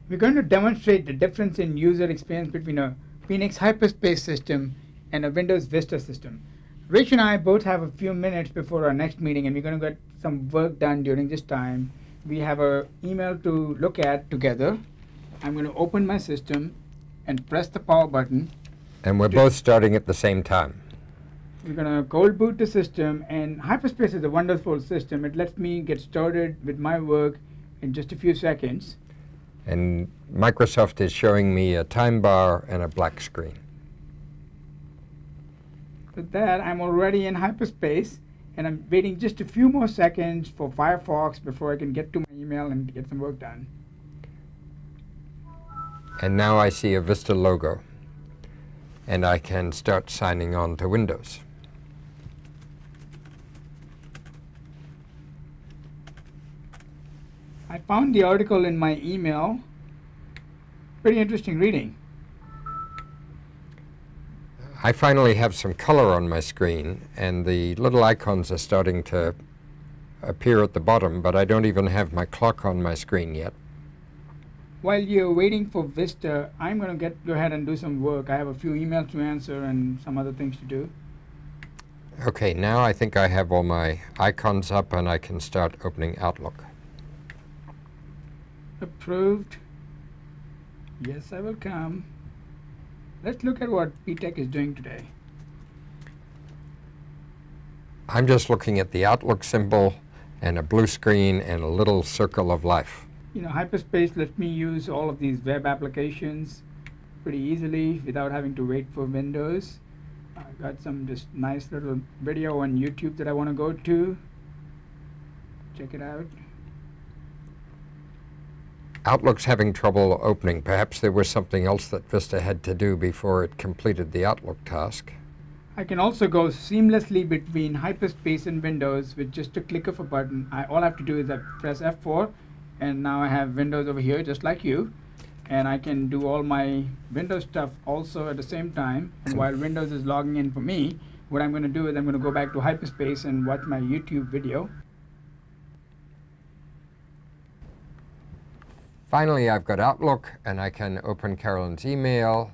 We're going to demonstrate the difference in user experience between a Phoenix HyperSpace system and a Windows Vista system. Rich and I both have a few minutes before our next meeting, and we're going to get some work done during this time. We have an email to look at together. I'm going to open my system and press the power button. And we're both starting at the same time. We're going to cold boot the system, and HyperSpace is a wonderful system. It lets me get started with my work in just a few seconds. And Microsoft is showing me a time bar and a black screen. With that, I'm already in HyperSpace, and I'm waiting just a few more seconds for Firefox before I can get to my email and get some work done. And now I see a Vista logo, and I can start signing on to Windows. I found the article in my email. Pretty interesting reading. I finally have some color on my screen, and the little icons are starting to appear at the bottom, but I don't even have my clock on my screen yet. While you're waiting for Vista, I'm going to go ahead and do some work. I have a few emails to answer and some other things to do. Okay, now I think I have all my icons up, and I can start opening Outlook. Approved. Yes, I will come. Let's look at what PTech is doing today. I'm just looking at the Outlook symbol and a blue screen and a little circle of life. You know, HyperSpace lets me use all of these web applications pretty easily without having to wait for Windows. I got some just nice little video on YouTube that I want to go to. Check it out. Outlook's having trouble opening. Perhaps there was something else that Vista had to do before it completed the Outlook task. I can also go seamlessly between HyperSpace and Windows with just a click of a button. All I have to do is I press F4, and now I have Windows over here just like you. And I can do all my Windows stuff also at the same time. And while Windows is logging in for me, what I'm going to do is I'm going to go back to HyperSpace and watch my YouTube video. Finally, I've got Outlook, and I can open Carolyn's email,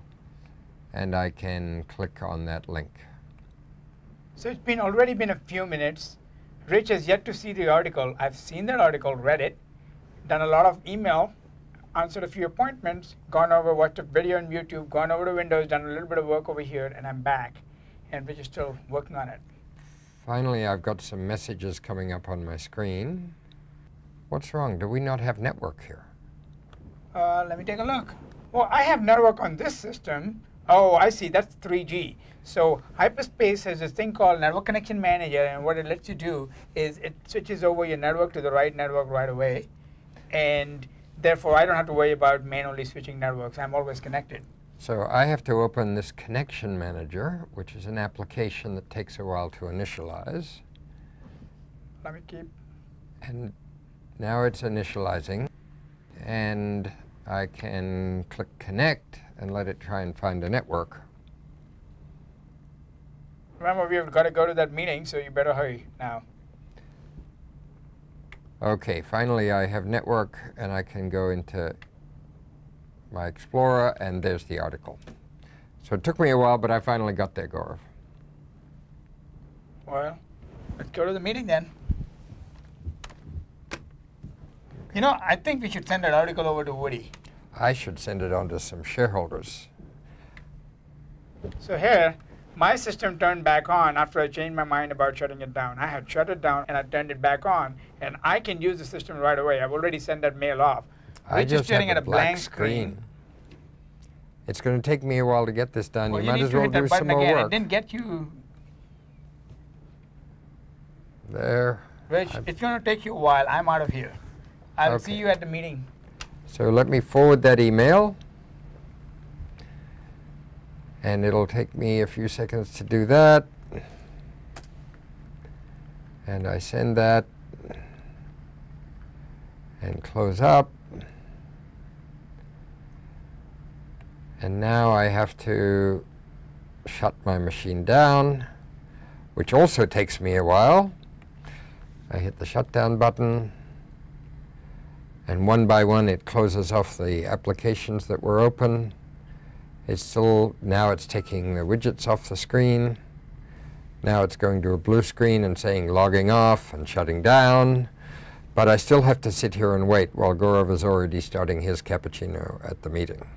and I can click on that link. So it's already been a few minutes. Rich has yet to see the article. I've seen that article, read it, done a lot of email, answered a few appointments, gone over, watched a video on YouTube, gone over to Windows, done a little bit of work over here, and I'm back. And Rich is still working on it. Finally, I've got some messages coming up on my screen. What's wrong? Do we not have network here? Let me take a look. Well, I have network on this system. Oh, I see. That's 3G. So HyperSpace has this thing called Network Connection Manager, and what it lets you do is it switches over your network to the right network right away. And therefore, I don't have to worry about manually switching networks. I'm always connected. So I have to open this Connection Manager, which is an application that takes a while to initialize. Let me keep. And now it's initializing. And I can click Connect and let it try and find a network. Remember, we've got to go to that meeting, so you better hurry now. Okay, finally I have network, and I can go into my Explorer, and there's the article. So it took me a while, but I finally got there, Gaurav. Well, let's go to the meeting then. You know, I think we should send that article over to Woody. I should send it on to some shareholders. So here, my system turned back on after I changed my mind about shutting it down. I had shut it down and I turned it back on, and I can use the system right away. I've already sent that mail off. I just have a blank screen. It's going to take me a while to get this done. Well, you might as well do some more work. It didn't get you. There. Rich, it's going to take you a while. I'm out of here. I'll see you at the meeting. So let me forward that email. And it'll take me a few seconds to do that. And I send that and close up. And now I have to shut my machine down, which also takes me a while. I hit the shutdown button. And one by one it closes off the applications that were open. Now it's taking the widgets off the screen. Now it's going to a blue screen and saying logging off and shutting down. But I still have to sit here and wait while Gaurav is already starting his cappuccino at the meeting.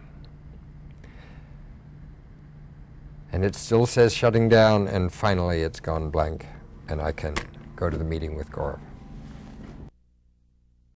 And it still says shutting down, and finally it's gone blank, and I can go to the meeting with Gaurav.